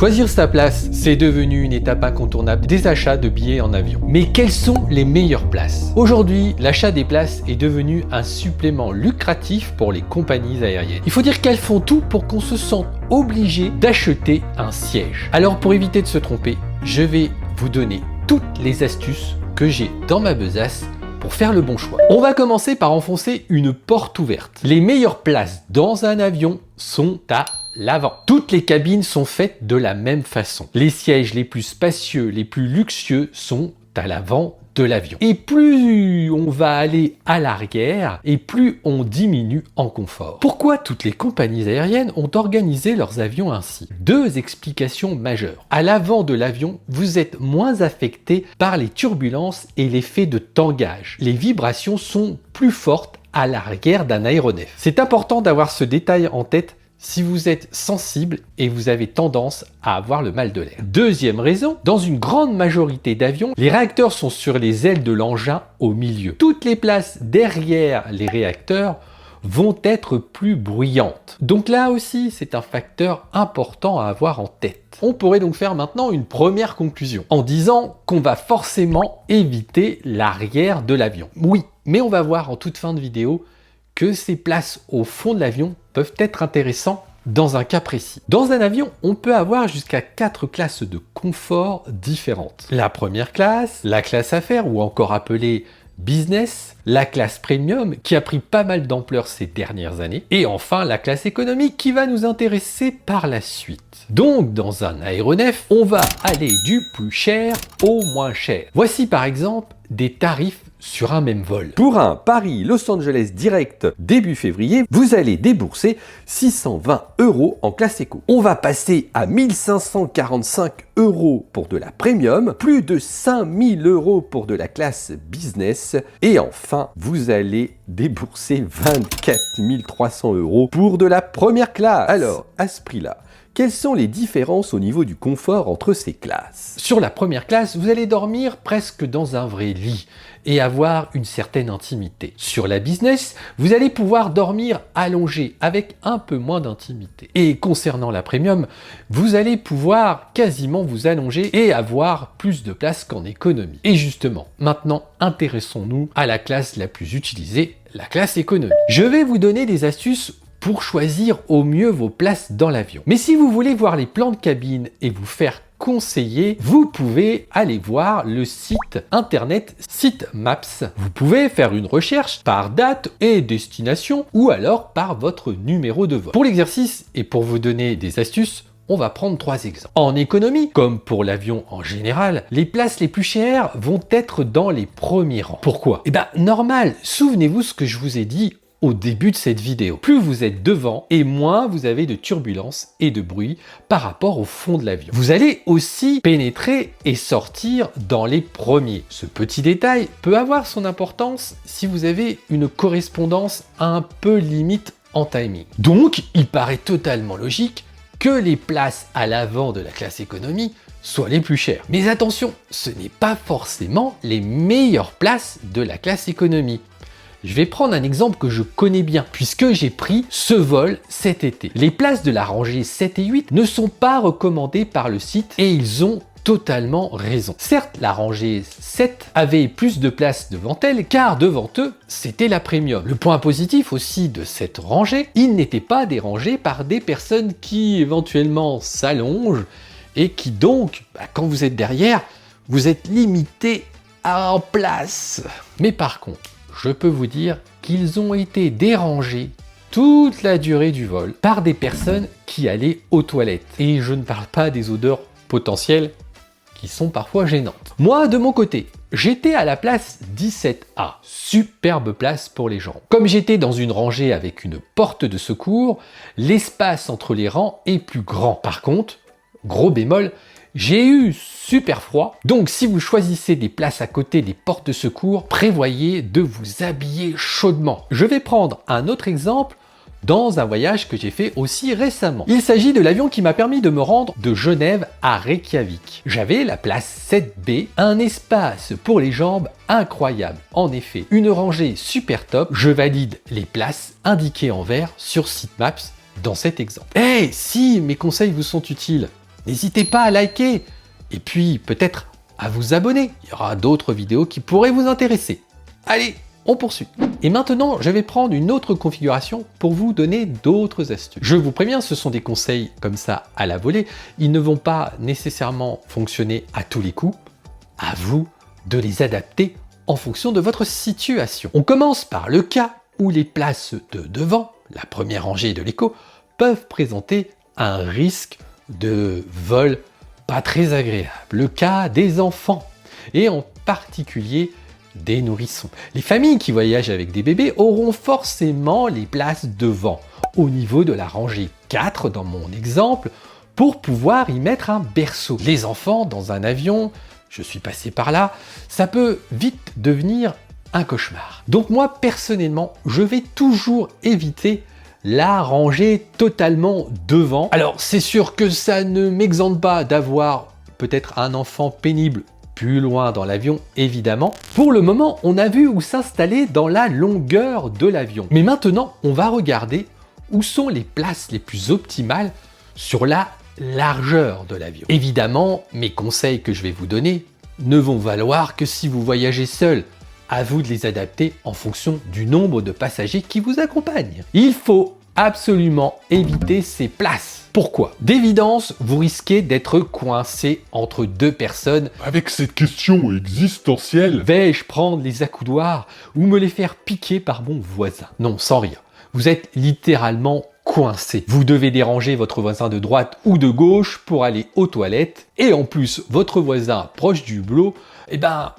Choisir sa place, c'est devenu une étape incontournable des achats de billets en avion. Mais quelles sont les meilleures places? Aujourd'hui, l'achat des places est devenu un supplément lucratif pour les compagnies aériennes. Il faut dire qu'elles font tout pour qu'on se sente obligé d'acheter un siège. Alors pour éviter de se tromper, je vais vous donner toutes les astuces que j'ai dans ma besace pour faire le bon choix. On va commencer par enfoncer une porte ouverte. Les meilleures places dans un avion sont à l'avant. Toutes les cabines sont faites de la même façon. Les sièges les plus spacieux, les plus luxueux sont à l'avant de l'avion. Et plus on va aller à l'arrière, et plus on diminue en confort. Pourquoi toutes les compagnies aériennes ont organisé leurs avions ainsi? Deux explications majeures. À l'avant de l'avion, vous êtes moins affecté par les turbulences et l'effet de tangage. Les vibrations sont plus fortes à l'arrière d'un aéronef. C'est important d'avoir ce détail en tête si vous êtes sensible et vous avez tendance à avoir le mal de l'air. Deuxième raison, dans une grande majorité d'avions, les réacteurs sont sur les ailes de l'engin au milieu. Toutes les places derrière les réacteurs vont être plus bruyantes. Donc là aussi, c'est un facteur important à avoir en tête. On pourrait donc faire maintenant une première conclusion en disant qu'on va forcément éviter l'arrière de l'avion. Oui, mais on va voir en toute fin de vidéo que ces places au fond de l'avion peuvent être intéressantes dans un cas précis. Dans un avion, on peut avoir jusqu'à 4 classes de confort différentes. La première classe, la classe affaires ou encore appelée business, la classe premium qui a pris pas mal d'ampleur ces dernières années, et enfin la classe économique qui va nous intéresser par la suite. Donc dans un aéronef, on va aller du plus cher au moins cher. Voici par exemple des tarifs sur un même vol. Pour un Paris-Los Angeles direct début février, vous allez débourser 620 € en classe éco. On va passer à 1545 € pour de la premium, plus de 5000 € pour de la classe business, et enfin, vous allez débourser 24 300 € pour de la première classe. Alors, à ce prix-là, quelles sont les différences au niveau du confort entre ces classes? Sur la première classe, vous allez dormir presque dans un vrai lit et avoir une certaine intimité. Sur la business, vous allez pouvoir dormir allongé avec un peu moins d'intimité. Et concernant la premium, vous allez pouvoir quasiment vous allonger et avoir plus de place qu'en économie. Et justement, maintenant, intéressons-nous à la classe la plus utilisée, la classe économie. Je vais vous donner des astuces pour choisir au mieux vos places dans l'avion. Mais si vous voulez voir les plans de cabine et vous faire conseiller, vous pouvez aller voir le site internet Seatmaps. Vous pouvez faire une recherche par date et destination ou alors par votre numéro de vol. Pour l'exercice et pour vous donner des astuces, on va prendre 3 exemples. En économie, comme pour l'avion en général, les places les plus chères vont être dans les premiers rangs. Pourquoi? Eh bien, normal, souvenez-vous ce que je vous ai dit au début de cette vidéo. Plus vous êtes devant et moins vous avez de turbulences et de bruit par rapport au fond de l'avion. Vous allez aussi pénétrer et sortir dans les premiers. Ce petit détail peut avoir son importance si vous avez une correspondance un peu limite en timing. Donc, il paraît totalement logique que les places à l'avant de la classe économie soient les plus chères. Mais attention, ce n'est pas forcément les meilleures places de la classe économie. Je vais prendre un exemple que je connais bien, puisque j'ai pris ce vol cet été. Les places de la rangée 7 et 8 ne sont pas recommandées par le site et ils ont totalement raison. Certes, la rangée 7 avait plus de place devant elle, car devant eux, c'était la premium. Le point positif aussi de cette rangée, ils n'étaient pas dérangés par des personnes qui éventuellement s'allongent et qui donc, quand vous êtes derrière, vous êtes limité en place. Mais par contre, je peux vous dire qu'ils ont été dérangés toute la durée du vol par des personnes qui allaient aux toilettes. Et je ne parle pas des odeurs potentielles qui sont parfois gênantes. Moi, de mon côté, j'étais à la place 17A. Superbe place pour les jambes. Comme j'étais dans une rangée avec une porte de secours, l'espace entre les rangs est plus grand. Par contre, gros bémol, j'ai eu super froid, donc si vous choisissez des places à côté des portes de secours, prévoyez de vous habiller chaudement. Je vais prendre un autre exemple dans un voyage que j'ai fait aussi récemment. Il s'agit de l'avion qui m'a permis de me rendre de Genève à Reykjavik. J'avais la place 7B, un espace pour les jambes incroyable. En effet, une rangée super top, je valide les places indiquées en vert sur Seatmaps dans cet exemple. Si mes conseils vous sont utiles, N'hésitez pas à liker et puis peut-être à vous abonner. Il y aura d'autres vidéos qui pourraient vous intéresser. Allez, on poursuit. Et maintenant, je vais prendre une autre configuration pour vous donner d'autres astuces. Je vous préviens, ce sont des conseils comme ça à la volée. Ils ne vont pas nécessairement fonctionner à tous les coups. À vous de les adapter en fonction de votre situation. On commence par le cas où les places de devant, la première rangée de l'écho, peuvent présenter un risque de vol pas très agréable. Le cas des enfants, et en particulier des nourrissons. Les familles qui voyagent avec des bébés auront forcément les places devant, au niveau de la rangée 4 dans mon exemple, pour pouvoir y mettre un berceau. Les enfants dans un avion, je suis passé par là, ça peut vite devenir un cauchemar. Donc moi personnellement, je vais toujours éviter la rangée totalement devant. Alors c'est sûr que ça ne m'exempte pas d'avoir peut-être un enfant pénible plus loin dans l'avion, évidemment. Pour le moment, on a vu où s'installer dans la longueur de l'avion. Mais maintenant, on va regarder où sont les places les plus optimales sur la largeur de l'avion. Évidemment, mes conseils que je vais vous donner ne vont valoir que si vous voyagez seul. À vous de les adapter en fonction du nombre de passagers qui vous accompagnent. Il faut absolument éviter ces places. Pourquoi? D'évidence, vous risquez d'être coincé entre deux personnes. Avec cette question existentielle, vais-je prendre les accoudoirs ou me les faire piquer par mon voisin? Non, sans rire. Vous êtes littéralement coincé. Vous devez déranger votre voisin de droite ou de gauche pour aller aux toilettes. Et en plus, votre voisin proche du hublot,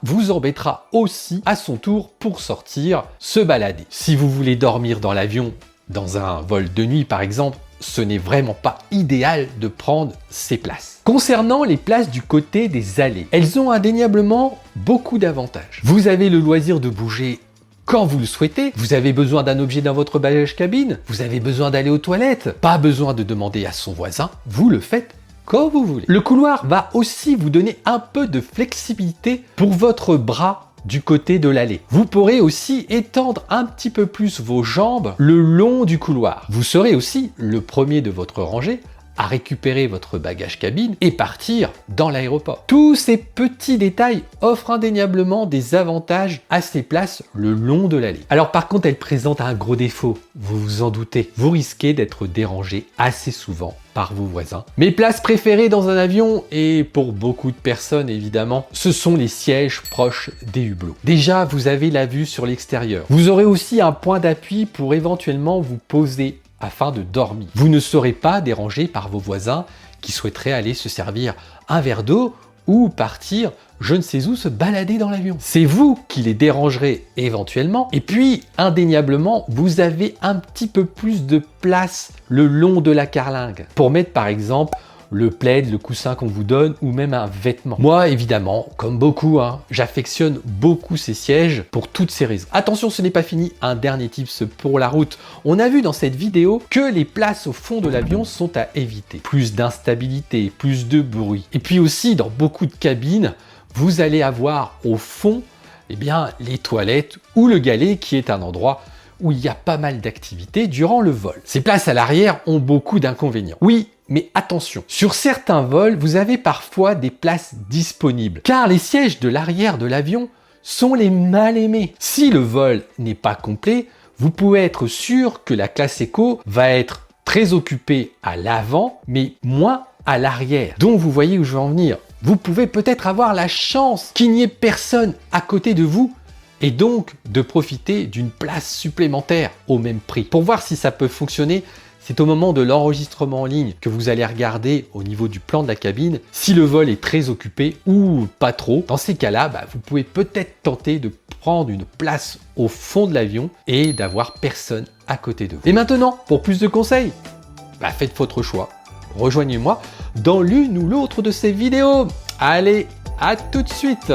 vous embêtera aussi à son tour pour sortir, se balader. Si vous voulez dormir dans l'avion, dans un vol de nuit par exemple, ce n'est vraiment pas idéal de prendre ces places. Concernant les places du côté des allées, elles ont indéniablement beaucoup d'avantages. Vous avez le loisir de bouger quand vous le souhaitez, vous avez besoin d'un objet dans votre bagage cabine, vous avez besoin d'aller aux toilettes, pas besoin de demander à son voisin, vous le faites quand vous voulez. Le couloir va aussi vous donner un peu de flexibilité pour votre bras du côté de l'allée. Vous pourrez aussi étendre un petit peu plus vos jambes le long du couloir. Vous serez aussi le premier de votre rangée à récupérer votre bagage cabine et partir dans l'aéroport. Tous ces petits détails offrent indéniablement des avantages à ces places le long de l'allée. Alors par contre, elles présentent un gros défaut, vous vous en doutez. Vous risquez d'être dérangé assez souvent par vos voisins. Mes places préférées dans un avion, et pour beaucoup de personnes évidemment, ce sont les sièges proches des hublots. Déjà, vous avez la vue sur l'extérieur. Vous aurez aussi un point d'appui pour éventuellement vous poser afin de dormir. Vous ne serez pas dérangé par vos voisins qui souhaiteraient aller se servir un verre d'eau ou partir je ne sais où se balader dans l'avion. C'est vous qui les dérangerez éventuellement. Et puis, indéniablement, vous avez un petit peu plus de place le long de la carlingue pour mettre par exemple le plaid, le coussin qu'on vous donne ou même un vêtement. Moi, évidemment, comme beaucoup, j'affectionne beaucoup ces sièges pour toutes ces raisons. Attention, ce n'est pas fini, un dernier tips pour la route. On a vu dans cette vidéo que les places au fond de l'avion sont à éviter. Plus d'instabilité, plus de bruit. Et puis aussi, dans beaucoup de cabines, vous allez avoir au fond, les toilettes ou le galet qui est un endroit où il y a pas mal d'activités durant le vol. Ces places à l'arrière ont beaucoup d'inconvénients. Oui, mais attention, sur certains vols, vous avez parfois des places disponibles, car les sièges de l'arrière de l'avion sont les mal aimés. Si le vol n'est pas complet, vous pouvez être sûr que la classe éco va être très occupée à l'avant, mais moins à l'arrière. Donc vous voyez où je veux en venir. Vous pouvez peut-être avoir la chance qu'il n'y ait personne à côté de vous, et donc de profiter d'une place supplémentaire au même prix. Pour voir si ça peut fonctionner, c'est au moment de l'enregistrement en ligne que vous allez regarder au niveau du plan de la cabine si le vol est très occupé ou pas trop. Dans ces cas-là, vous pouvez peut-être tenter de prendre une place au fond de l'avion et d'avoir personne à côté de vous. Et maintenant, pour plus de conseils, faites votre choix. Rejoignez-moi dans l'une ou l'autre de ces vidéos. Allez, à tout de suite!